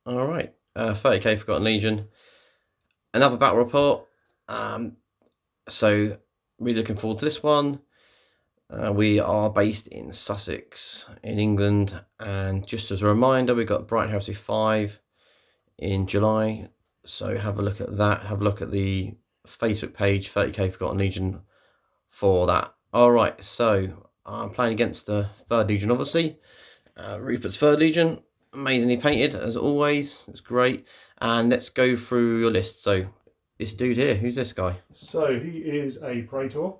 All right, 30k Forgotten Legion. Another battle report. So really looking forward to this one. We are based in Sussex, in England, and just as a reminder, we've got Brighton Heresy 5 in July. So have a look at that. Have a look at the Facebook page, 30k Forgotten Legion, for that. All right, so I'm playing against the 3rd Legion, obviously. Rupert's 3rd Legion, amazingly painted as always. It's great. And let's go through your list. So this dude here, who's this guy? So he is a Praetor.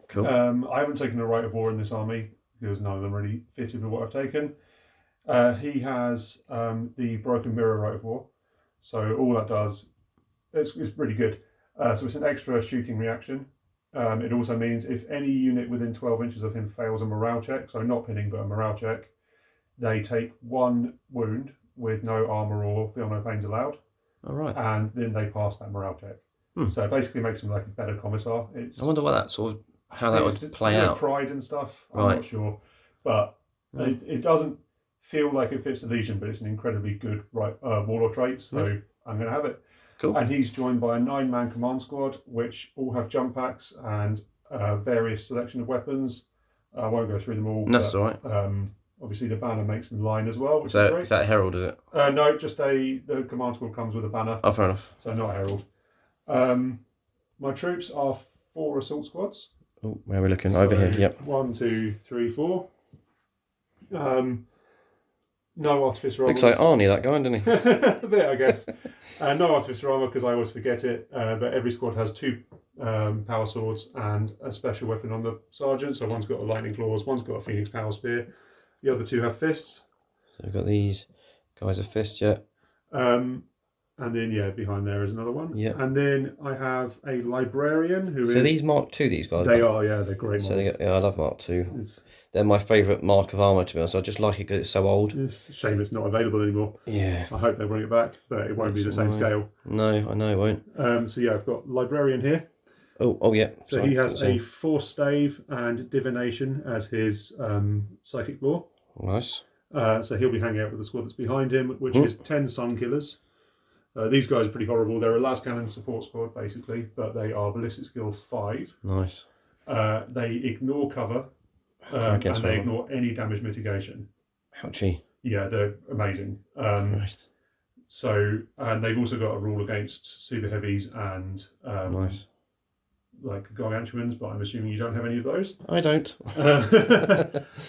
Cool. I haven't taken a Rite of War in this army because none of them really fitted with what I've taken. He has the Broken Mirror Rite of War. So all that does, it's really good. So it's an extra shooting reaction. It also means if any unit within 12 inches of him fails a morale check, so not pinning but a morale check, they take 1 wound with no armor or feel no pains allowed. All right. And then they pass that morale check. So it basically makes him like a better commissar. I wonder what that sort of, how that would play out. Pride and stuff. I'm not sure, but it doesn't feel like it fits the Legion, but it's an incredibly good warlord trait. So I'm going to have it. Cool. And he's joined by a 9-man command squad, which all have jump packs and various selection of weapons. I won't go through them all. That's all right. Obviously, the banner makes them line as well, which is great. Is that Herald, is it? No, just the command squad comes with a banner. Oh, fair enough. So not Herald. My troops are 4 assault squads. Oh, where are we looking? Over here, yep. 1, 2, 3, 4. No artificer armor. Looks like Arnie, that guy, doesn't he? A bit, I guess. No artificer armor because I always forget it. But every squad has 2 power swords and a special weapon on the sergeant. So one's got a lightning claws, one's got a phoenix power spear. The other 2 have fists. So we've got these guys with fists, yeah. And then behind there is another one. Yeah. And then I have a librarian who is. So these Mark II, these guys. They are, yeah, they're great. So I love Mark II. They're my favourite mark of armour, to be honest. I just like it because it's so old. It's a shame it's not available anymore. Yeah. I hope they bring it back, but it won't be the same scale. No, I know it won't. So I've got librarian here. Oh yeah. So he has a Force Stave and Divination as his psychic law. Nice. So he'll be hanging out with the squad that's behind him, which is 10 Sun Killers. These guys are pretty horrible. They're a las cannon support squad, basically, but they are ballistic skill 5. Nice. They ignore cover, and they ignore any damage mitigation. Ouchie. Yeah, they're amazing. Christ. So, and they've also got a rule against super heavies and nice. Like gargantuans, but I'm assuming you don't have any of those. I don't.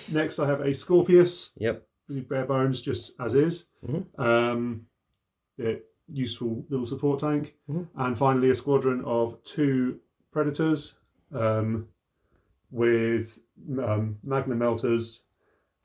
Next, I have a Scorpius. Yep. Bare bones, just as is. Useful little support tank. And finally, a squadron of 2 Predators with Magna Melters,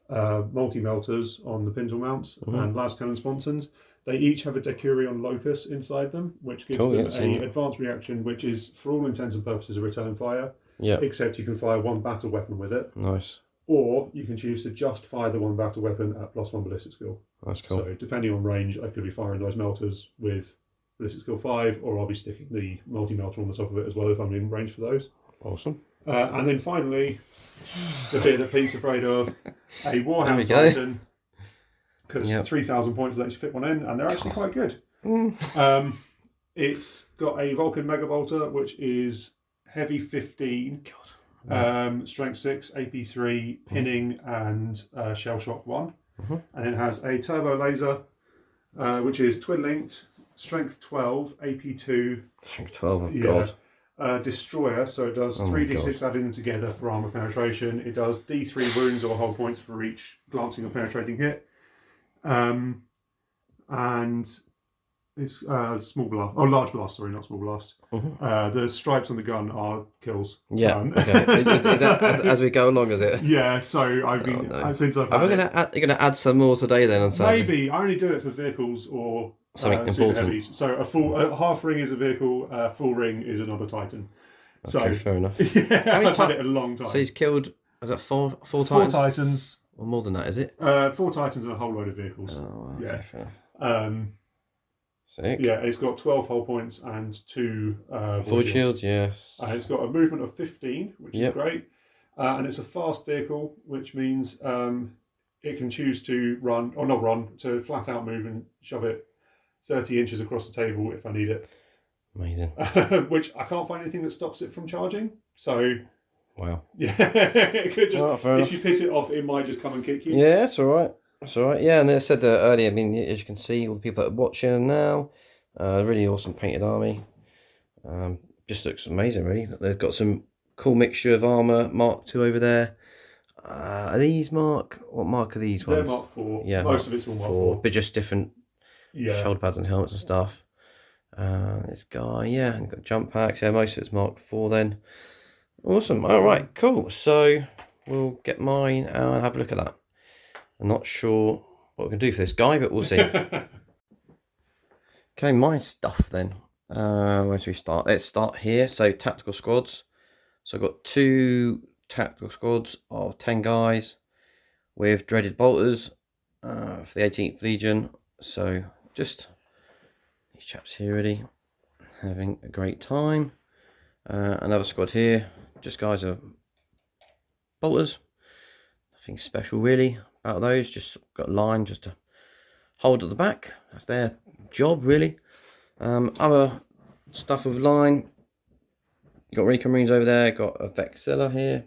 multi-melters on the pintle mounts, and las cannon sponsons. They each have a Decurion Locus inside them, which gives them an advanced reaction, which is, for all intents and purposes, a return fire. Yeah. Except you can fire 1 battle weapon with it. Nice. Or you can choose to just fire the 1 battle weapon at +1 ballistic skill. That's cool. So depending on range, I could be firing those melters with ballistic skill 5, or I'll be sticking the multi-melter on the top of it as well if I'm in range for those. Awesome. And then finally, the bit that Pete's afraid of, a Warhound Titan. Because 3,000 points will actually fit one in, and they're actually quite good. It's got a Vulkan Mega Bolter, which is heavy 15, strength 6, AP 3, pinning, and shell shock 1. And then it has a Turbo Laser, which is twin linked, strength 12, AP 2. Strength 12, oh god. Destroyer, so it does 3d6 adding them together for armor penetration. It does d3 wounds or hull points for each glancing or penetrating hit. And it's small blast, large blast, sorry, not small blast. The stripes on the gun are kills. Yeah, okay. Is that as we go along, is it? Yeah, so I've been, since I've had you're going to add some more today then? Maybe, I only do it for vehicles or something important. Heavies. So a half ring is a vehicle, a full ring is another Titan. Okay, fair enough. Yeah, I've had it a long time. So he's killed, is that four Titans? 4 Titans. Or more than that, is it? 4 Titans and a whole load of vehicles. Oh, okay, yeah. Fair. Sick. Yeah, it's got 12 hull points and 2 void shields, yes. It's got a movement of 15, which is great. And it's a fast vehicle, which means it can choose to run, or not run, to flat out move and shove it 30 inches across the table if I need it. Amazing. Which I can't find anything that stops it from charging. So, wow. Yeah, it could just, if enough. you piss it off, it might just come and kick you. Yeah, that's all right. That's all right. Yeah, and they said earlier, I mean, as you can see, all the people that are watching now, really awesome painted army. Just looks amazing, really. They've got some cool mixture of armor. Mark II over there. Are these Mark? What Mark are these ones? They're Mark IV. Yeah, most of it's all Mark IV. But just different shoulder pads and helmets and stuff. This guy, yeah, and got jump packs. Yeah, most of it's Mark IV then. Awesome. All right, cool. So we'll get mine and have a look at that. I'm not sure what we can do for this guy, but we'll see. Okay, my stuff then. Where should we start? Let's start here. So tactical squads. So I've got 2 tactical squads of 10 guys with dreaded bolters for the 18th Legion. So just these chaps here really having a great time. Another squad here, just guys are bolters. Nothing special really about those, just got a line just to hold at the back. That's their job really. Other stuff with line, got Recon Marines over there, got a Vexilla here,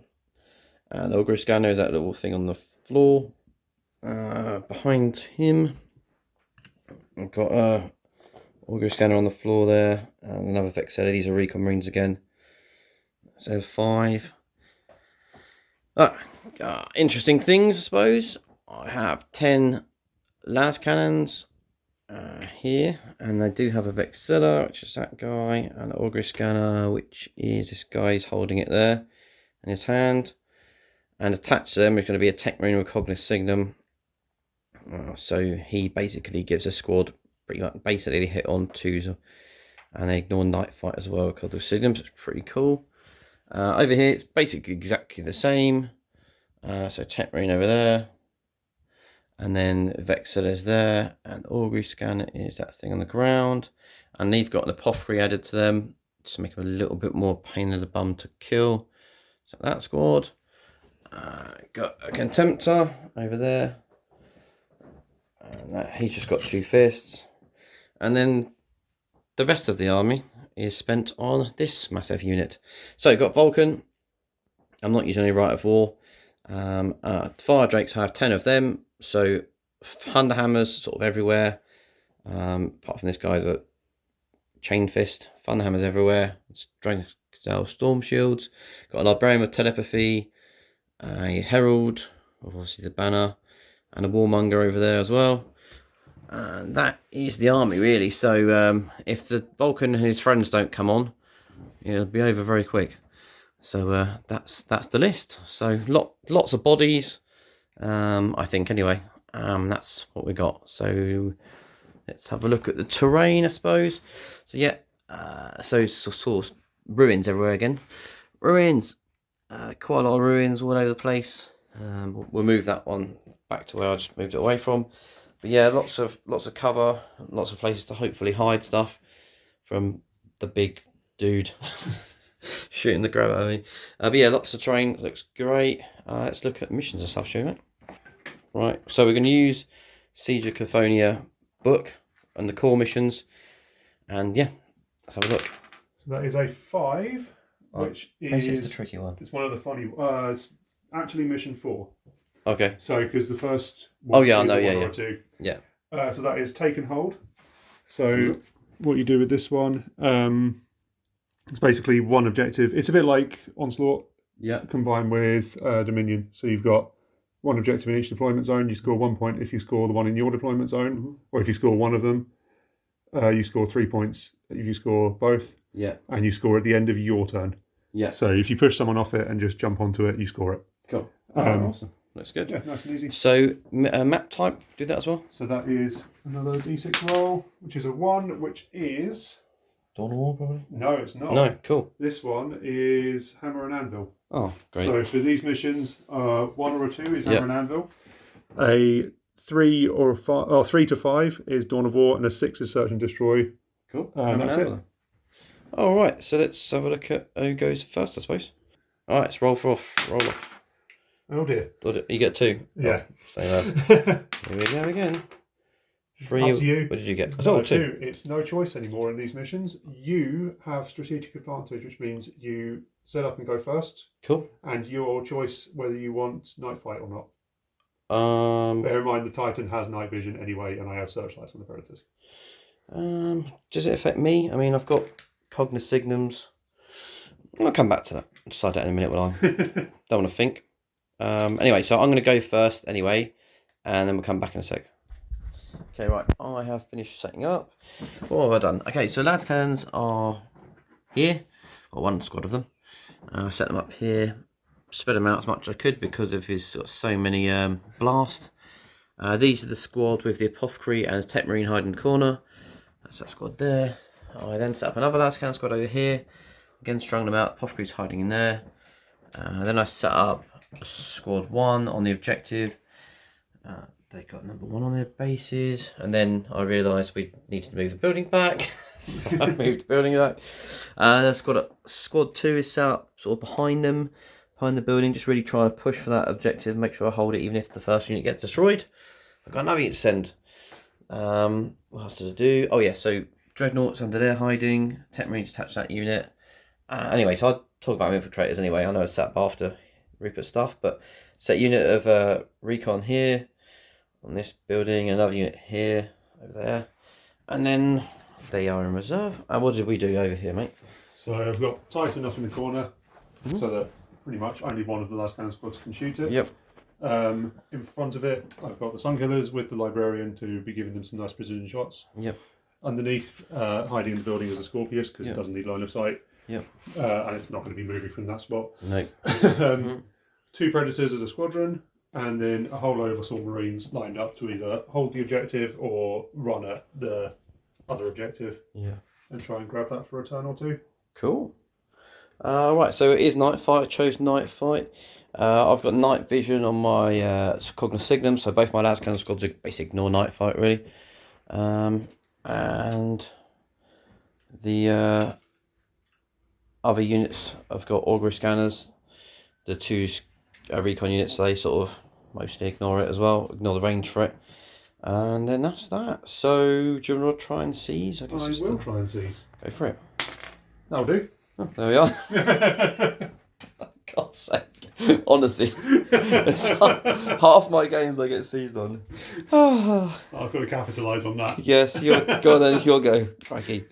and the Augury Scanner is that little thing on the floor. Behind him, I've got a Augury Scanner on the floor there, and another Vexilla. These are Recon Marines again. So 5. Interesting things, I suppose. I have 10 las cannons here, and I do have a Vexilla, which is that guy, and an Augury Scanner, which is this guy's holding it there in his hand. And attached to them is going to be a Tech Marine with Cognis Signum. So he basically gives a squad pretty much basically hit on 2s, and they ignore Night Fight as well with Cognis Signum. So it's pretty cool. Over here, it's basically exactly the same. So Tech Marine over there, and then Vexilla is there, and Augury Scanner is that thing on the ground, and they've got an apothecary added to them to make them a little bit more pain in the bum to kill. So that squad. Got a Contemptor over there, and he's just got 2 fists, and then the rest of the army is spent on this massive unit. So got Vulkan. I'm not using any Rite of War. Fire Drakes, I have 10 of them. So Thunderhammers sort of everywhere. Apart from this guy's a Chain Fist. Thunderhammers everywhere. Dragon Storm Shields. Got a Librarian with Telepathy. A Herald, obviously the banner, and a Warmonger over there as well. And that is the army really. So if the Vulkan and his friends don't come on, it'll be over very quick. So that's the list. So lots of bodies, I think anyway. That's what we got. So let's have a look at the terrain, I suppose. So yeah, so ruins everywhere again. Ruins. Quite a lot of ruins all over the place. We'll move that one back to where I just moved it away from. But yeah, lots of cover, lots of places to hopefully hide stuff from the big dude shooting the grab at me. But yeah, lots of terrain, looks great. Let's look at missions and stuff, shall we, mate? Right, so we're going to use Siege of Cathonia book and the core missions. And yeah, let's have a look. So that is a 5. Which is the tricky one. It's one of the funny. It's actually mission 4. Okay. So because the first one I is know, a 1 yeah, or yeah. a 2. Yeah. So that is take and hold. So what you do with this one, it's basically one objective. It's a bit like Onslaught, combined with Dominion. So you've got one objective in each deployment zone. You score 1 point if you score the one in your deployment zone, or if you score one of them, you score 3 points if you score both. Yeah. And you score at the end of your turn. Yeah. So if you push someone off it and just jump onto it, you score it. Cool. Awesome. That's good. Yeah, nice and easy. So map type, do that as well. So that is another d6 roll, which is a 1, which is Dawn of War, probably. No, it's not. No, cool. This one is Hammer and Anvil. Oh, great. So for these missions, 1 or a 2 is Hammer and Anvil. A 3 or 5, or 3 to 5 is Dawn of War, and a 6 is Search and Destroy. Cool. And that's it. All right, so let's have a look at who goes first, I suppose. All right, let's roll off. Oh dear. You get 2. Yeah. Oh, same as. Here we go again. 3. Up to you. What did you get? No, 2. 2. It's no choice anymore in these missions. You have strategic advantage, which means you set up and go first, Cool. and your choice whether you want night fight or not. Um, Bear in mind the Titan has night vision anyway, and I have searchlights on the Predators. does it affect me? I mean, I've got cognoscignums. I'll come back to that. I'll decide that in a minute when I don't want to think. Anyway, so I'm going to go first anyway, and then we'll come back in a sec. Okay, right. I have finished setting up. What have I done? Okay, so las cannons are here, or one squad of them. I set them up here, spread them out as much as I could because of his so many blast. These are the squad with the apothecary and the tech marine hiding in the corner. That's that squad there. I then set up another las cannon squad over here. Again, strung them out. Apothecary's hiding in there. Then I set up squad 1 on the objective. They got number 1 on their bases, and then I realised we needed to move the building back, so I moved the building back. Squad 2 is set up sort of behind them, behind the building, just really trying to push for that objective, make sure I hold it even if the first unit gets destroyed. I've got another unit to send. What else did I do? Oh yeah, so Dreadnoughts under there hiding, Tech Marines attached to that unit. Anyway, so I'll talk about infiltrators anyway. I know it's set up after Rupert stuff, but set unit of recon here on this building, another unit here, over there, and then they are in reserve. And what did we do over here, mate? So I've got Titan off in the corner, so that pretty much only one of the last cannon squads can shoot it. Yep. In front of it, I've got the Sunkillers with the Librarian to be giving them some nice precision shots. Yep. Underneath, hiding in the building is a Scorpius because it doesn't need line of sight. Yep. And it's not going to be moving from that spot. No. 2 Predators as a squadron, and then a whole load of assault marines lined up to either hold the objective or run at the other objective. Yeah. And try and grab that for a turn or 2. Cool. Right, so it is night fight. I chose night fight. I've got night vision on my cognoscignum, so both my las cannon squads are basically ignore night fight really. And the other units, I've got augury scanners. The 2 recon units, they sort of mostly ignore it as well, ignore the range for it. And then that's that. So, do you want to try and seize? I will try and seize. Go for it. That'll do. Oh, there we are. For God's sake. Honestly. It's half my games I get seized on. I've got to capitalise on that. Yes, go on then, you'll go. Crikey.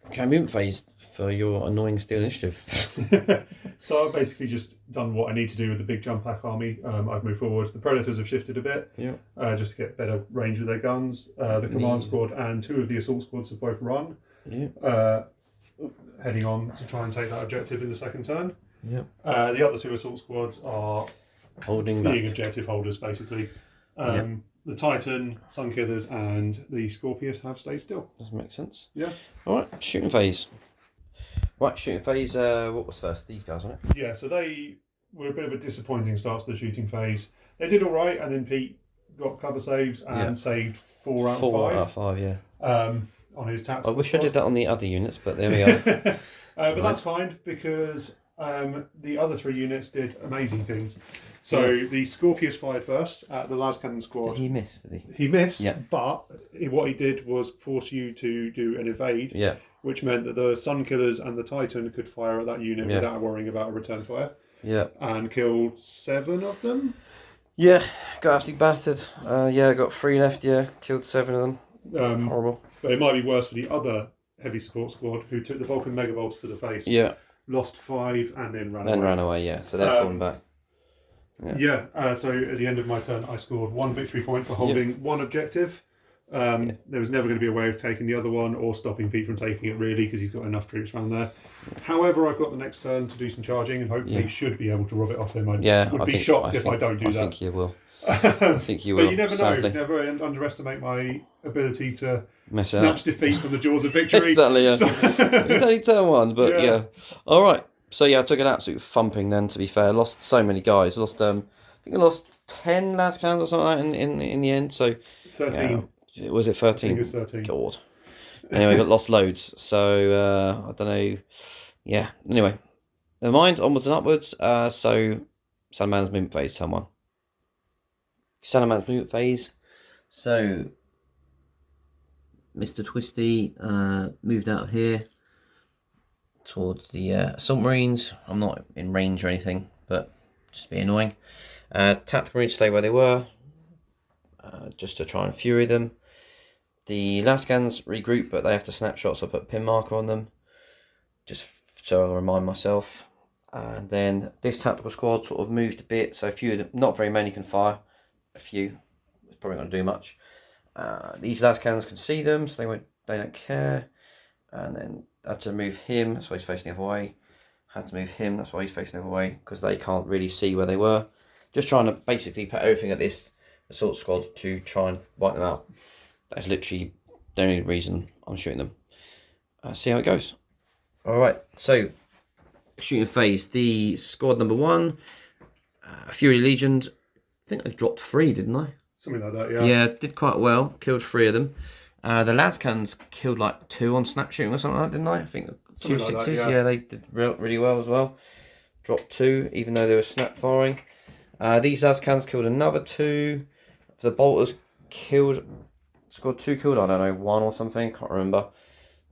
Okay, movement phase for your annoying steel initiative. So I've basically just done what I need to do with the big jump pack army. I've moved forward. The Predators have shifted a bit, just to get better range with their guns. The command squad and 2 of the assault squads have both run, heading on to try and take that objective in the second turn. The other 2 assault squads are being objective holders, basically. The Titan, Sunkillers, and the Scorpius have stayed still. Doesn't make sense. Yeah. All right, shooting phase. Right, shooting phase. What was first? These guys, wasn't it? Yeah, so they were a bit of a disappointing start to the shooting phase. They did all right, and then Pete got cover saves and saved 4 out of 5. 4 out of 5, yeah. On his tactical I wish squad. I did that on the other units, but there we are. But that's fine because the other 3 units did amazing things. So the Scorpius fired first at the las cannon squad. Did he miss? Did he? He missed, but what he did was force you to do an evade. Yeah. Which meant that the Sunkillers and the Titan could fire at that unit without worrying about a return fire. Yeah. And killed 7 of them. Yeah, got absolutely battered. Got 3 left. Yeah, killed 7 of them. Horrible. But it might be worse for the other heavy support squad who took the Vulkan megavolts to the face. Yeah. Lost 5 and then ran away. Then ran away. Yeah. So they're falling back. So at the end of my turn, I scored 1 victory point for holding 1 objective. There was never going to be a way of taking the other one or stopping Pete from taking it really because he's got enough troops around there. However, I've got the next turn to do some charging and hopefully should be able to rob it off them. I would be shocked if I don't do that. I think you will. I think you will. But you never sadly. know. Never underestimate my ability to Mess snatch defeat from the jaws of victory. Exactly, yeah. It's only turn 1, but yeah. All right. So yeah, I took an absolute thumping then, to be fair. Lost so many guys. Lost I think I lost 10 las cannons or something like that in the end. So 13. Was it 13? I think it was 13. God. Anyway, got lost loads. So I don't know. Yeah. Anyway, never mind. Onwards and upwards. So Salamander's movement phase, turn 1. Salamander's movement phase. So, Mr. Twisty moved out of here towards the Assault Marines. I'm not in range or anything, but just be annoying. Tactical Marines stay where they were, just to try and fury them. The Lascans regroup, but they have to snapshot, so I put a pin marker on them, just so I remind myself. And then this tactical squad sort of moved a bit, so a few of them, not very many can fire. A few, it's probably not going to do much. These Lascans can see them, so they don't care. And then I had to move him, that's why he's facing the other way. Had to move him, that's why he's facing the other way, because they can't really see where they were. Just trying to basically put everything at this assault squad to try and wipe them out. That's literally the only reason I'm shooting them. See how it goes. Alright, so shooting phase. The squad number 1, Fury Legion. I think I dropped 3, didn't I? Something like that, yeah. Yeah, did quite well. Killed 3 of them. The Lascans killed like 2 on snap shooting or something like that, didn't I? I think 2 something 6s. like that, yeah. Yeah, they did really well as well. Dropped 2, even though they were snap firing. These Lascans killed another 2. The bolters scored 2 killed, I don't know, 1 or something, can't remember.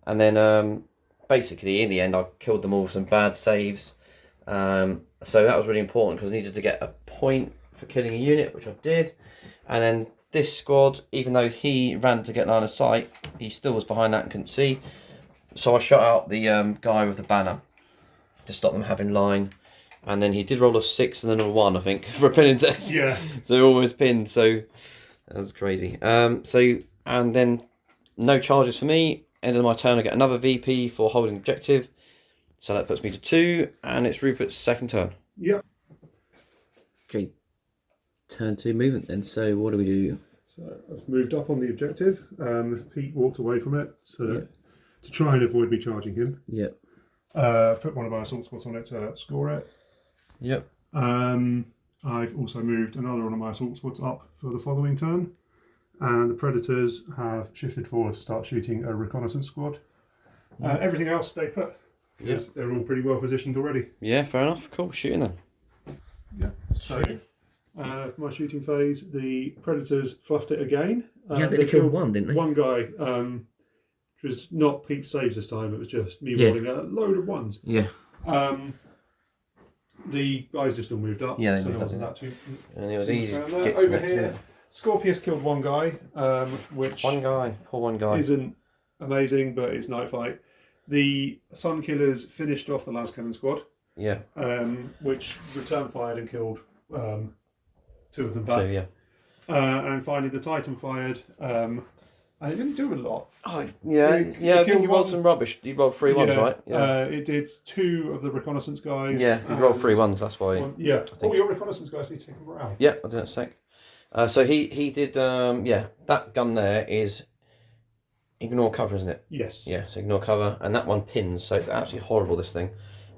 And then basically in the end I killed them all with some bad saves. So that was really important because I needed to get a point for killing a unit, which I did. And then this squad, even though he ran to get line of sight, he still was behind that and couldn't see. So I shot out the guy with the banner to stop them having line. And then he did roll a 6 and then a 1, I think, for a pinning test. Yeah. So almost pinned, so that was crazy. And then no charges for me. End of my turn, I get another VP for holding objective. So that puts me to 2, and it's Rupert's second turn. Yep. Okay, turn 2 movement then. So what do we do? So I've moved up on the objective. Pete walked away from it to try and avoid me charging him. Yep. Put one of my assault squads on it to score it. Yep. I've also moved another one of my assault squads up for the following turn. And the Predators have shifted forward to start shooting a reconnaissance squad. Everything else stay put, because they're all pretty well positioned already. Yeah, fair enough. Cool, shooting them. Yeah. So, for my shooting phase, the Predators fluffed it again. Yeah, I think they killed 1, didn't they? One guy, which was not Pete's saves this time, it was just me rolling a load of 1s. Yeah. The guys just all moved up. Yeah, they so moved there up. wasn't that too. And it was easy to get over here. Scorpius killed 1 guy, which poor one guy. isn't amazing, but it's night fight. The Sun Killers finished off the Lascannon squad. Yeah. Which return fired and killed 2 of them back. 2, yeah. And finally, the Titan fired, and it didn't do a lot. Oh, yeah, I think you rolled some rubbish. You rolled 3 1s, right? Yeah. It did 2 of the reconnaissance guys. Yeah, you rolled 3 1s, that's why. Yeah. Oh, your reconnaissance guys need to take them around. Yeah, I'll do that in a sec. So he did, that gun there is ignore cover, isn't it? Yes. Yeah, so ignore cover, and that one pins, so it's absolutely horrible, this thing.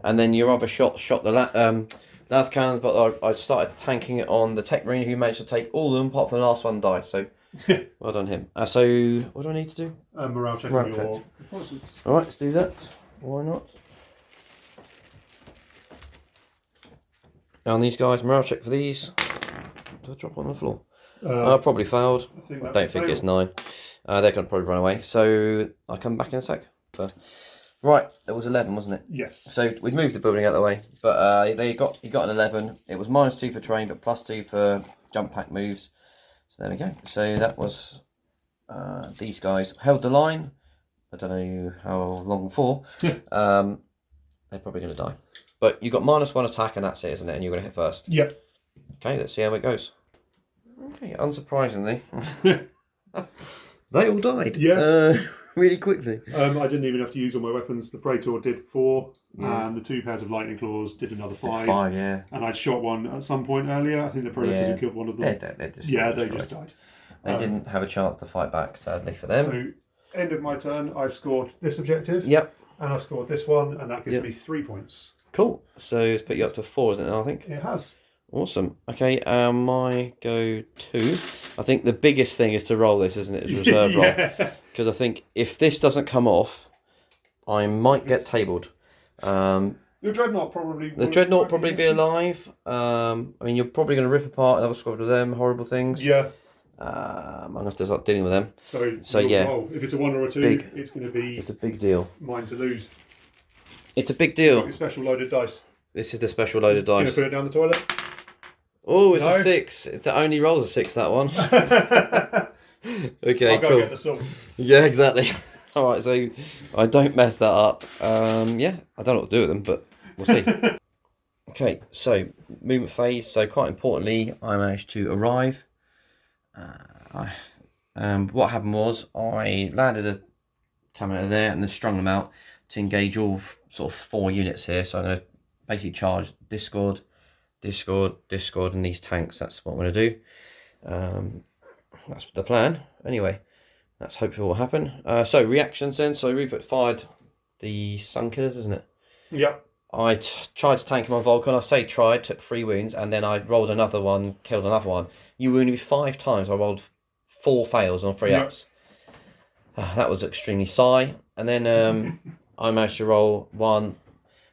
And then your other shot the last cannons, but I started tanking it on the Tech Marine, who managed to take all of them, apart from the last one died, so well done him. So, what do I need to do? Morale check Morale on your reconnaissance. Alright, let's do that. Why not? And these guys, morale check for these. Do I drop on the floor? I probably failed. I don't think it's 9. They're going to probably run away. So I'll come back in a sec first. Right, it was 11, wasn't it? Yes. So we've moved the building out of the way, but he got an 11. It was -2 for terrain, but +2 for jump pack moves. So there we go. So that was these guys held the line. I don't know how long for. They're probably going to die. But you got -1 attack, and that's it, isn't it? And you're going to hit first. Yep. Okay, let's see how it goes. Okay, unsurprisingly, they all died. Yeah. Really quickly. I didn't even have to use all my weapons. The Praetor did 4, and the 2 pairs of lightning claws did another 5. 5, yeah. And I'd shot one at some point earlier. I think the Predators had killed one of them. They just died. They didn't have a chance to fight back, sadly for them. So, end of my turn, I've scored this objective. Yep. And I've scored this one, and that gives me 3 points. Cool. So it's put you up to 4, isn't it now, I think? It has. Awesome. Okay, my go to. I think the biggest thing is to roll this, isn't it? As reserve roll. Because I think if this doesn't come off, I might get tabled. The Dreadnought probably. The Dreadnought will probably be alive. I mean, you're probably going to rip apart another squad of them. Horrible things. Yeah. I'm going to have to start dealing with them. So yeah. Roll. If it's a 1 or a 2, it's going to be. It's a big deal. Mine to lose. It's a big deal. Special loaded dice. This is the special loaded dice. Gonna put it down the toilet. Oh, it's a 6. It only rolls a 6, that one. Okay, I'll go get the salt. Yeah, exactly. All right, so I don't mess that up. Yeah, I don't know what to do with them, but we'll see. Okay, so movement phase. So quite importantly, I managed to arrive. What happened was I landed a Terminator there and then strung them out to engage all sort of 4 units here. So I'm going to basically charge this squad, and these tanks. That's what I'm going to do. That's the plan. Anyway, that's hopefully what will happen. So reactions then. So Rupert fired the Sun Killers, isn't it? Yep. I tried to tank him on Vulkan. I say tried, took 3 wounds, and then I rolled another one, killed another one. You wounded me 5 times. I rolled 4 fails on 3 ups. That was extremely sigh. And then I managed to roll 1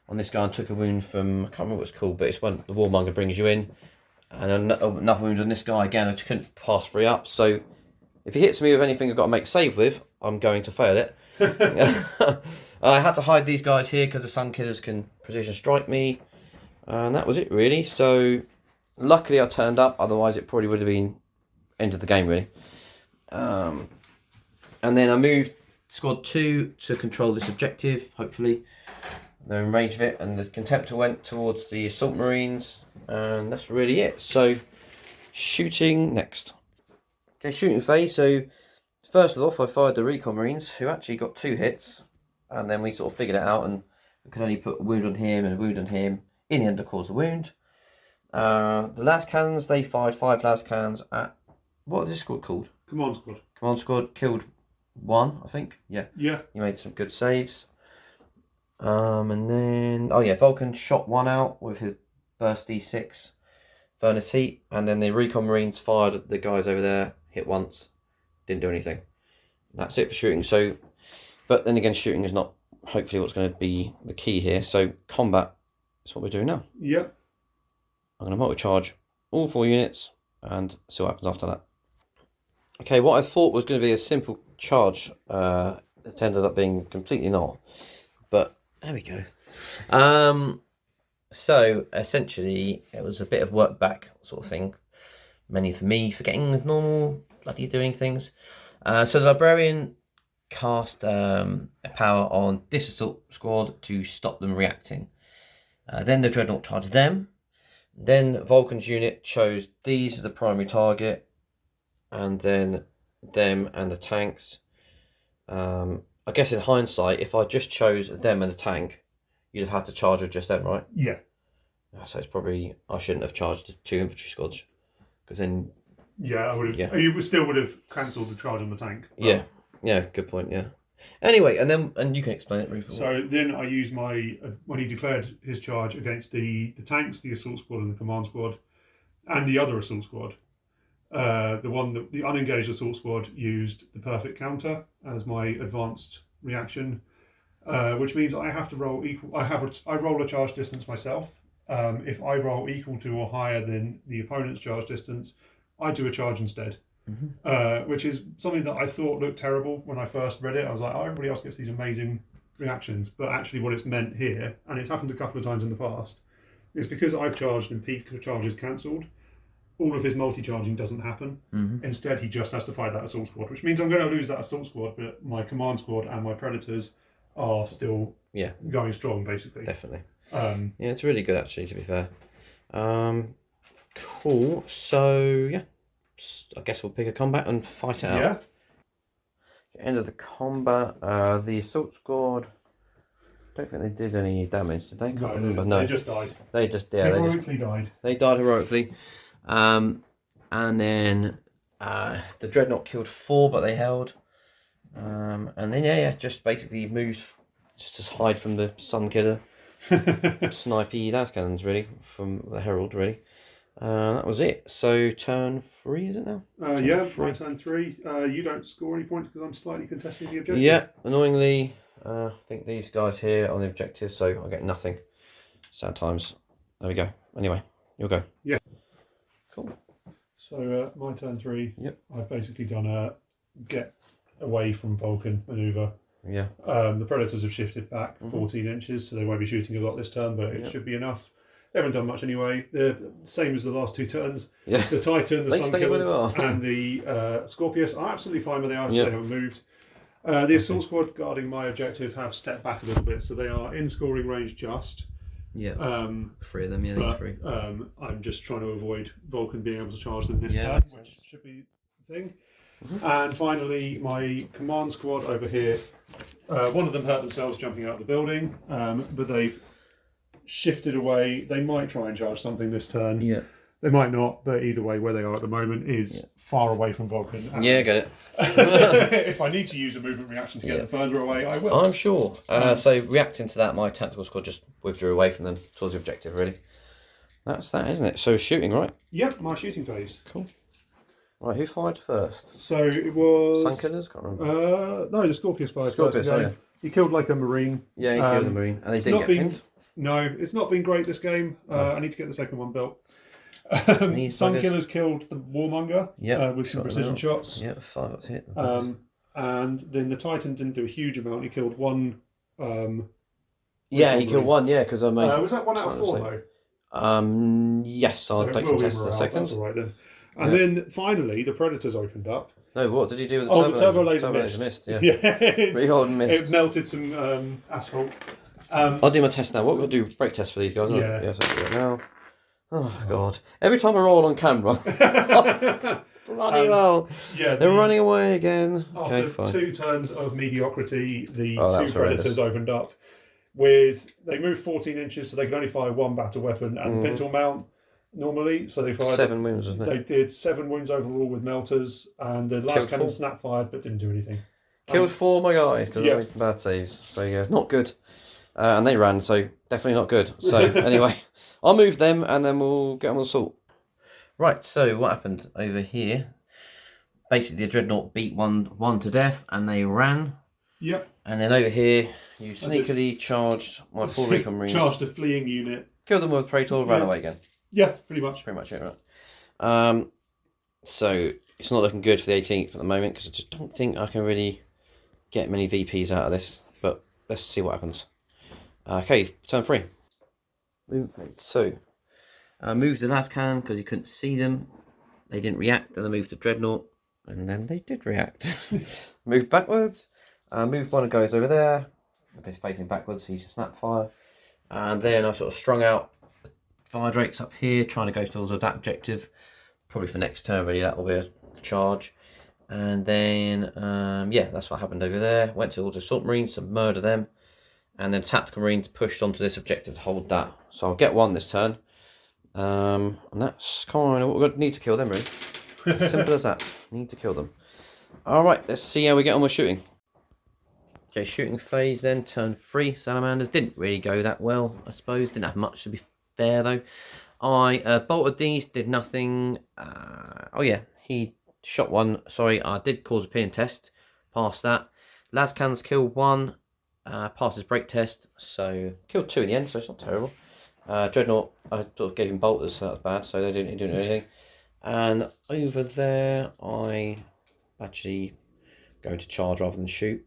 on this guy and took a wound from, I can't remember what it's called, but it's when the Warmonger brings you in. And another wound on this guy again. I couldn't pass 3 ups. So if he hits me with anything I've got to make save with, I'm going to fail it. I had to hide these guys here because the Sun Killers can precision strike me. And that was it really. So luckily I turned up, otherwise it probably would have been end of the game really. And then I moved squad 2 to control this objective, hopefully. They're in range of it, and the Contemptor went towards the Assault Marines, and that's really it. So shooting next. Okay, shooting phase. So first of all, I fired the Recon Marines, who actually got 2 hits, and then we sort of figured it out, and we could only put a wound on him and a wound on him. In the end, to cause a wound. The las cannons, they fired 5 las cannons at, what is this squad called? Command squad. Command squad, killed 1, I think. Yeah. Yeah. You made some good saves. And then, oh yeah, Vulkan shot 1 out with his burst D6 furnace heat, and then the Recon Marines fired at the guys over there, hit once, didn't do anything. That's it for shooting. So, but then again, shooting is not hopefully what's going to be the key here. So combat is what we're doing now. Yep. I'm going to multi-charge all 4 units and see what happens after that. Okay, what I thought was going to be a simple charge, it ended up being completely not. But there we go. So essentially, it was a bit of work back sort of thing. Mainly for me, forgetting the normal bloody doing things. So the Librarian cast a power on this assault squad to stop them reacting. Then the Dreadnought charged them. Then Vulkan's unit chose these as the primary target, and then them and the tanks. I guess in hindsight, if I just chose them and the tank, you'd have had to charge with just them, right? Yeah. So it's probably, I shouldn't have charged 2 infantry squads, because then... Yeah, I would have. Yeah. You still would have cancelled the charge on the tank. Yeah, good point, yeah. Anyway, and you can explain it, Rupert. So then I used my, when he declared his charge against the tanks, the assault squad and the command squad, and the other assault squad. The unengaged assault squad used the perfect counter as my advanced reaction, which means I have to roll equal. I roll a charge distance myself. If I roll equal to or higher than the opponent's charge distance, I do a charge instead. Which is something that I thought looked terrible when I first read it. I was like, oh, everybody else gets these amazing reactions, but actually what it's meant here, and it's happened a couple of times in the past, is because I've charged and Pete's charge is cancelled, all of his multi-charging doesn't happen. Instead, he just has to fight that assault squad, which means I'm going to lose that assault squad, but my command squad and my predators are still going strong, basically. Definitely. Yeah, it's really good, actually, to be fair. Cool. So, yeah. I guess we'll pick a combat and fight it out. Yeah. End of the combat. The assault squad. Don't think they did any damage, did they? Can't remember. No, they just died. They just heroically died. They died heroically. And then the Dreadnought killed 4, but they held. And then just basically moves just to hide from the Sun Killer. Snipey las cannons really from the Herald really. That was it. So turn 3 is it now? My turn 3. You don't score any points because I'm slightly contesting the objective. Yeah, annoyingly, I think these guys here on the objective, so I get nothing. Sad times. There we go. Anyway, you'll go. Yeah. Cool. So my turn 3. Yep. I've basically done a get away from Vulkan manoeuvre. Yeah. The Predators have shifted back Mhm. 14 inches, so they won't be shooting a lot this turn, but it Yep. should be enough. They haven't done much anyway. They're the same as the last 2 turns. Yeah. The Titan, the They stay where they Sunkillers, are. and the Scorpius are absolutely fine where they are, so Yep. they haven't moved. The Assault Squad guarding my objective have stepped back a little bit, so they are in scoring range just. Yeah. 3 of them, yeah, But 3. I'm just trying to avoid Vulkan being able to charge them this Yeah, turn, makes which sense. should be the thing. Mhm. And finally, my command squad over here. One of them hurt themselves jumping out of the building, but they've shifted away. They might try and charge something this turn. Yeah. They might not, but either way, where they are at the moment is far away from Vulkan. And Yeah, get it. if I need to use a movement reaction to get them further away, I will. I'm sure. So reacting to that, my tactical squad just withdrew away from them towards the objective, really. That's that, isn't it? So shooting, right? Yep, my shooting phase. Cool. Right, who fired first? So it was... Sunkillers? Can't remember. no, the Scorpius fired Scorpius, first again. yeah. He killed like a Marine. Yeah, he killed the Marine. And they didn't not get been- pinned. No, it's not been great this game. I need to get the second one built. These Sunkillers killed the Warmonger Yep, with some shot them precision out. shots. Yeah, 5 up hit. And then the Titan didn't do a huge amount. He killed one. Yeah, he killed one, yeah, because I made... Was that 1 out of 4 though? Yes, I'll So it take will some be tests in a morale, second. That's all right then. And then finally, the Predators opened up. No, what did you do with the Oh, turbo? the turbo laser Turbo missed. yeah. it, Reload and missed. it melted some asphalt. I'll do my test now. What we'll do? Brake test for these guys. Yeah. Yes, I'll do it now. Oh god! Every time I roll on camera, bloody hell! Yeah, They're running away again. Okay, After fine. 2 turns of mediocrity, the Oh, that 2 was Predators horrendous. opened up. They moved 14 inches, so they could only fire 1 battle weapon and pintle mount normally. So they fired 7 wounds, wasn't They it? did 7 wounds overall with melters, and the last Killed cannon 4. snap fired but didn't do anything. Killed 4 of my guys because yeah. I made bad saves. So yeah, not good. And they ran, so definitely not good. So anyway, I'll move them and then we'll get on with assault. Right. So what happened over here? Basically, the dreadnought beat one to death, and they ran. Yep. And then over here, you sneakily charged my 4 recon marines. Charged a fleeing unit. Killed them with Praetor, ran away again. Yeah, pretty much. Pretty much it, right? So it's not looking good for the 18th at the moment because I just don't think I can really get many VPs out of this. But let's see what happens. Okay, turn 3. Movement. So I moved the last cannon because you couldn't see them. They didn't react. Then I moved the dreadnought, and then they did react. Moved backwards. Moved one of the guys over there because he's facing backwards. He's a snap fire. And then I sort of strung out fire drakes up here, trying to go towards that objective. Probably for next turn, really, that will be a charge. And then, yeah, that's what happened over there. Went towards assault marines to murder them. And then tactical marines pushed onto this objective to hold that. So I'll get 1 this turn. And that's kind of what we're going to need to kill them, really. Simple as that. Need to kill them. Alright, let's see how we get on with shooting. Okay, shooting phase then, turn 3. Salamanders didn't really go that well, I suppose. Didn't have much to be fair, though. I bolted these, did nothing. Oh, yeah, he shot 1. Sorry, I did cause a pin test. Passed that. Lascans killed 1. Passed his brake test. So, killed 2 in the end, so it's not terrible. Dreadnought, I sort of gave him bolters, so that was bad. So, they didn't do anything. And over there, I actually going to charge rather than shoot.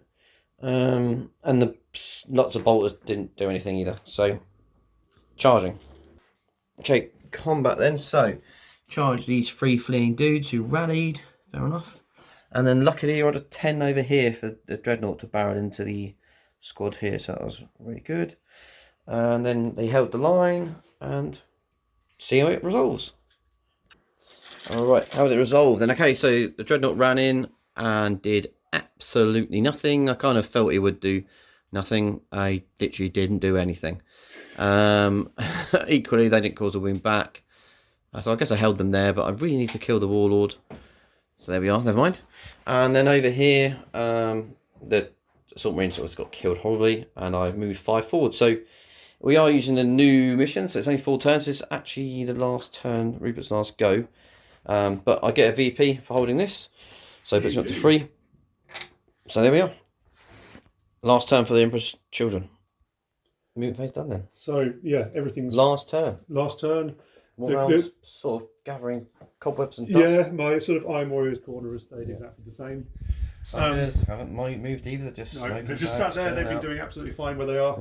And the lots of bolters didn't do anything either. So, charging. Okay, combat then. So, charge these 3 fleeing dudes who rallied. Fair enough. And then luckily, I had a 10 over here for the dreadnought to barrel into the squad here. So that was really good. And then they held the line and see how it resolves. Alright, how did it resolve then? Okay, so the dreadnought ran in and did absolutely nothing. I kind of felt he would do nothing. I literally didn't do anything. Equally, they didn't cause a wound back. So I guess I held them there, but I really need to kill the warlord. So there we are, never mind. And then over here, the assault marine sort of got killed horribly, and I moved 5 forward. So we are using a new mission, so it's only 4 turns. This is actually the last turn, Rupert's last go. But I get a VP for holding this, so it puts me up to 3. So there we are. Last turn for the Emperor's children. Mutant phase done then. So yeah, everything's Last turn. last turn. More rounds, sort of gathering cobwebs and dust. Yeah, my sort of Iron Warriors corner has stayed exactly the same. Suckers haven't moved either. They're just sat there. They've been doing absolutely fine where they are.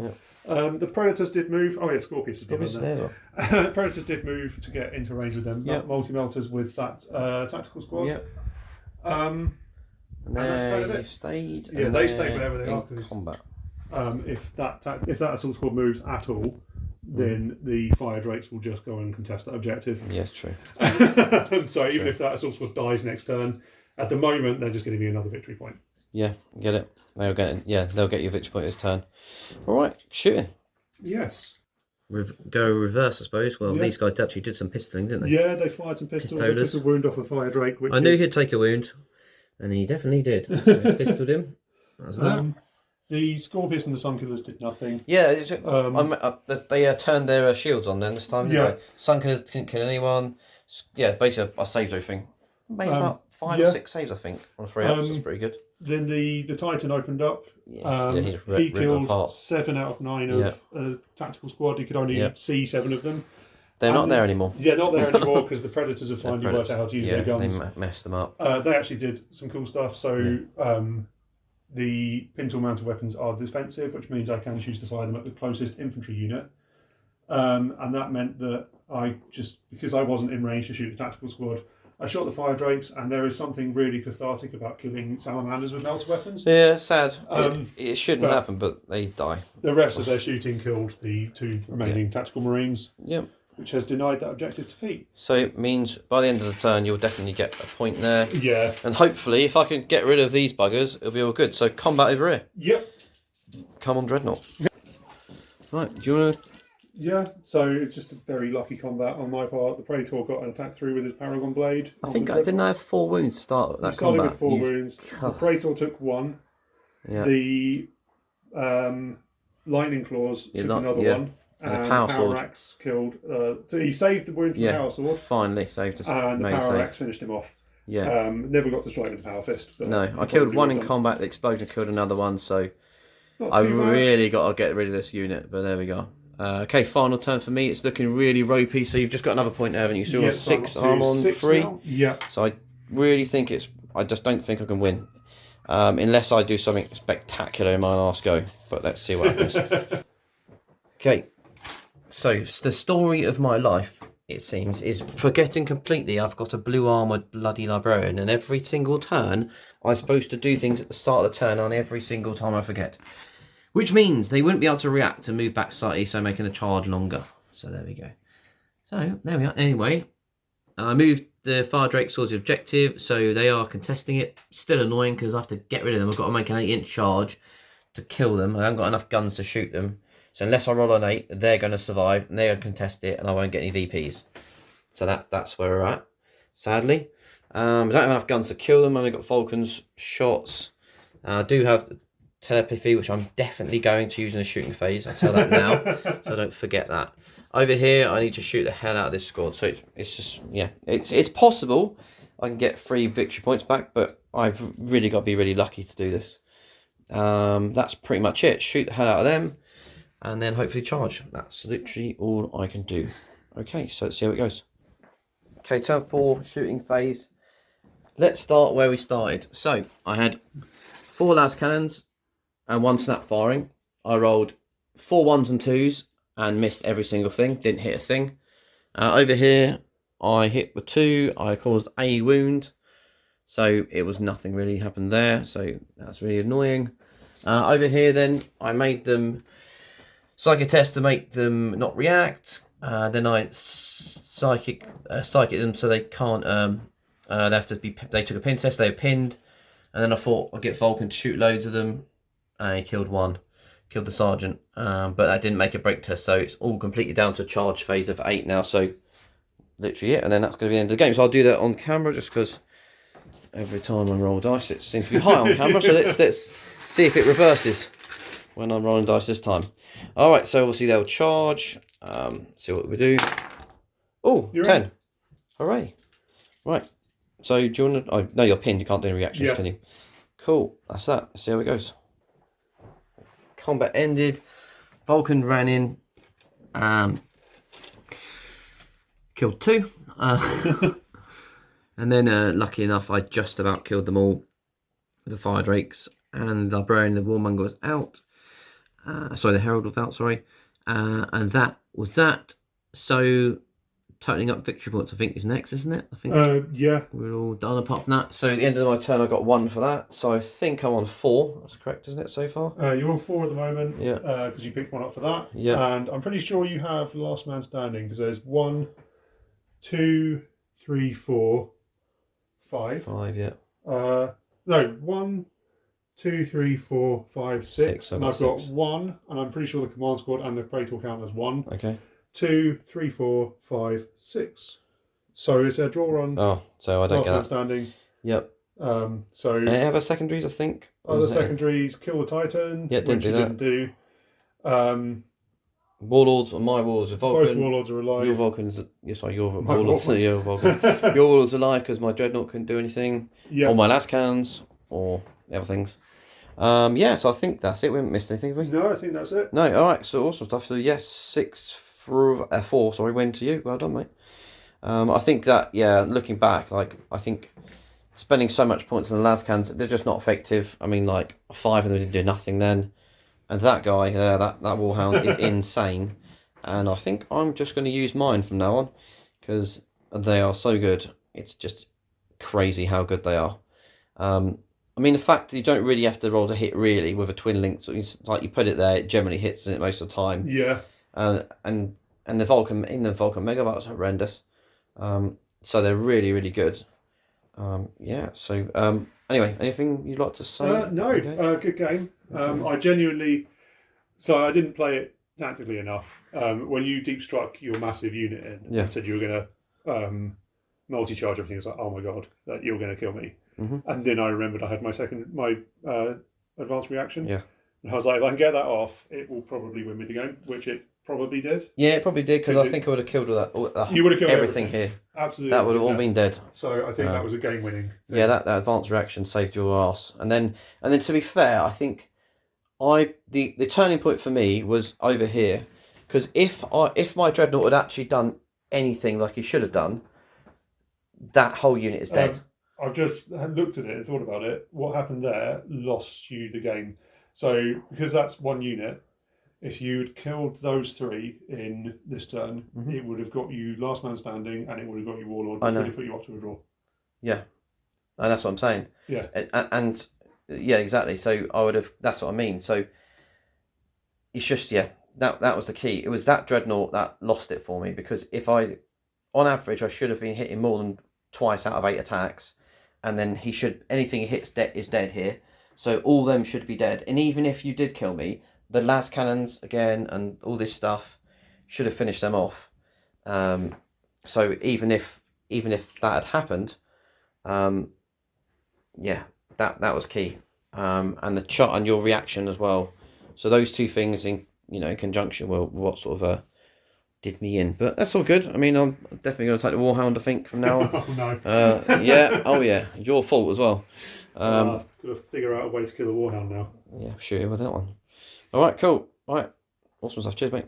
Yeah. The Predators did move. Oh yeah, Scorpius has been there. Predators did move to get into range with them. Yep. Multi-melters with that tactical squad. Yep. And they stayed. Yeah, they stayed wherever they are. Combat. If that assault squad moves at all, then the fire drakes will just go and contest that objective. Yes, true. So even if that assault squad dies next turn, at the moment they're just going to be another victory point. Yeah, get it. They'll get your victory point this turn. All right, shooting. Yes. Go reverse, I suppose. Well, these guys actually did some pistoling, didn't they? Yeah, they fired some pistols. They took a wound off a fire drake. I knew he'd take a wound, and he definitely did. So pistoled him. That was that. The Scorpius and the Sunkillers did nothing. Yeah, they turned their shields on then this time. Yeah. Sunkillers didn't kill anyone. Yeah, basically I saved everything. Made about 5 or 6 saves, I think, on 3 ups. That's pretty good. Then the Titan opened up. He killed 7 out of 9 of a tactical squad. He could only see 7 of them. They're not there anymore. Yeah, not there anymore because the Predators have finally worked out how to use their guns. They messed them up. They actually did some cool stuff. So the pintle mounted weapons are defensive, which means I can choose to fire them at the closest infantry unit. And that meant that because I wasn't in range to shoot the tactical squad, I shot the fire drakes, and there is something really cathartic about killing salamanders with melter weapons. Yeah, it's sad. It shouldn't happen, but they die. The rest of their shooting killed the 2 remaining tactical marines. Yep. Which has denied that objective to Pete. So it means by the end of the turn, you'll definitely get a point there. Yeah. And hopefully, if I can get rid of these buggers, it'll be all good. So combat over here. Yep. Come on, Dreadnought. Right, do you want to... Yeah, so it's just a very lucky combat on my part. The Praetor got an attack through with his Paragon Blade. I think I didn't have 4 wounds to start that combat. Started with 4 wounds. The Praetor took 1. Yeah. The Lightning Claws took another 1. And the Power Axe killed. He saved the wound from the Power Sword. Finally saved us. And the Power Axe finished him off. Yeah. Never got to strike with the Power Fist. But no, I killed 1 in combat. The explosion killed another 1. So I really got to get rid of this unit. But there we go. Okay, final turn for me. It's looking really ropey. So you've just got another point there, haven't you? So you're 6 arm on 3. Now. Yeah. So I really think I just don't think I can win. Unless I do something spectacular in my last go. But let's see what happens. Okay. So the story of my life, it seems, is forgetting completely I've got a blue armoured bloody librarian, and every single turn I'm supposed to do things at the start of the turn on every single time I forget. Which means they wouldn't be able to react and move back slightly, so making the charge longer. So there we go. So there we are. Anyway, I moved the Fire Drake towards the objective, so they are contesting it. Still annoying because I have to get rid of them. I've got to make an 8-inch charge to kill them. I haven't got enough guns to shoot them. So unless I roll an 8, they're going to survive, and they're going to contest it, and I won't get any VPs. So that's where we're at, sadly. I don't have enough guns to kill them. I've only got Vulkan's shots. I do have telepathy, which I'm definitely going to use in the shooting phase. I'll tell that now, so don't forget that. Over here, I need to shoot the hell out of this squad. So it's just, yeah, it's possible I can get 3 victory points back, but I've really got to be really lucky to do this. That's pretty much it. Shoot the hell out of them. And then hopefully charge. That's literally all I can do. Okay, so let's see how it goes. Okay, turn 4, shooting phase. Let's start where we started. So, I had 4 las cannons and 1 snap firing. I rolled 4 1s and 2s and missed every single thing. Didn't hit a thing. Over here, I hit with 2. I caused a wound. So, it was nothing really happened there. So, that's really annoying. Over here then, I made them... Psychic test to make them not react. Then I psychic them so they can't. They have to be. They took a pin test. They were pinned, and then I thought I'd get Vulkan to shoot loads of them. And he killed 1, killed the sergeant. But that didn't make a break test, so it's all completely down to a charge phase of 8 now. So literally it, and then that's going to be the end of the game. So I'll do that on camera just because every time I roll dice, it seems to be high on camera. So let's see if it reverses when I'm rolling dice this time. All right, so obviously they'll charge. See what we do. Oh, 10. In. Hooray. Right. So do you want to... Oh, no, you're pinned. You can't do any reactions, can you? Cool. That's that. Let's see how it goes. Combat ended. Vulkan ran in, killed 2. And then, lucky enough, I just about killed them all with the fire drakes, and the librarian, the warmonger was out. Sorry, the herald was out. Sorry, and that was that. So, totaling up victory points, I think is next, isn't it? I think. Yeah. We're all done apart from that. So at the end of my turn, I got 1 for that. So I think I'm on 4. That's correct, isn't it, so far? You're on 4 at the moment. Yeah. Because you picked 1 up for that. Yeah. And I'm pretty sure you have last man standing because there's 1, 2, 3, 4, 5. 5, yeah. No, 1, 2, 3, 4, 5, 6. So and I've got 6. 1, and I'm pretty sure the command squad and the Praetor count as 1. Okay. 2, 3, 4, 5, 6. So it's a draw on. Oh, so I don't last get man that. standing. Yep. So And other secondaries, I think. other secondaries, kill the Titan. Yeah, didn't which do you that. didn't do. Warlords, my warlords are Vulkan. Both warlords are alive. Your Vulcan's, sorry, your My warlords, Vulcan. your Vulcan. Your warlords are alive because my dreadnought couldn't do anything. Yeah. Or my lascans, or the other things. Yeah, so I think that's it. We haven't missed anything, have we? No, I think that's it. No, alright, so awesome stuff. So yes, 4, sorry, win to you. Well done, mate. I think that, yeah, looking back, like, I think spending so much points on the lascans, they're just not effective. I mean, like, 5 of them didn't do nothing then. And that guy, that warhound is insane. And I think I'm just going to use mine from now on because they are so good. It's just crazy how good they are. I mean, the fact that you don't really have to roll to hit really with a twin link, so it's like you put it there, it generally hits it most of the time. Yeah. And the Vulkan Megabytes are horrendous. So they're really, really good. Yeah. So anyway, anything you'd like to say? No. Okay. Good game. I genuinely. So I didn't play it tactically enough. When you deep struck your massive unit in and said you were going to multi-charge everything, it's like, oh my god, that you're going to kill me. Mm-hmm. And then I remembered I had my advanced reaction. Yeah. And I was like, if I can get that off, it will probably win me the game, which it probably did. Yeah, it probably did because I think I would have killed all that. You would have killed everything here. Absolutely. That would have all been dead. So I think that was a game-winning thing. Yeah, that advanced reaction saved your ass. And then to be fair, I think the turning point for me was over here, because if my dreadnought had actually done anything like he should have done, that whole unit is dead. I've just looked at it and thought about it. What happened there lost you the game. So because that's one unit, if you'd killed those 3 in this turn, it would have got you last man standing, and it would have got you warlord, which would have put you up to a draw. Yeah, and that's what I'm saying. Yeah, and yeah, exactly. So I would have. That's what I mean. So it's just that was the key. It was that dreadnought that lost it for me, because if on average, I should have been hitting more than twice out of 8 attacks, and then anything he hits is dead here. So all them should be dead. And even if you did kill me, the las cannons again and all this stuff should have finished them off. So even if that had happened, yeah, that was key. And the shot and your reaction as well. So those 2 things in conjunction were what sort of did me in. But that's all good. I mean, I'm definitely going to take the Warhound, I think, from now on. Oh no. Yeah. Oh yeah. Your fault as well. Got to figure out a way to kill the Warhound now. Yeah, shoot him with that one. All right, cool. All right, awesome stuff. Cheers, mate.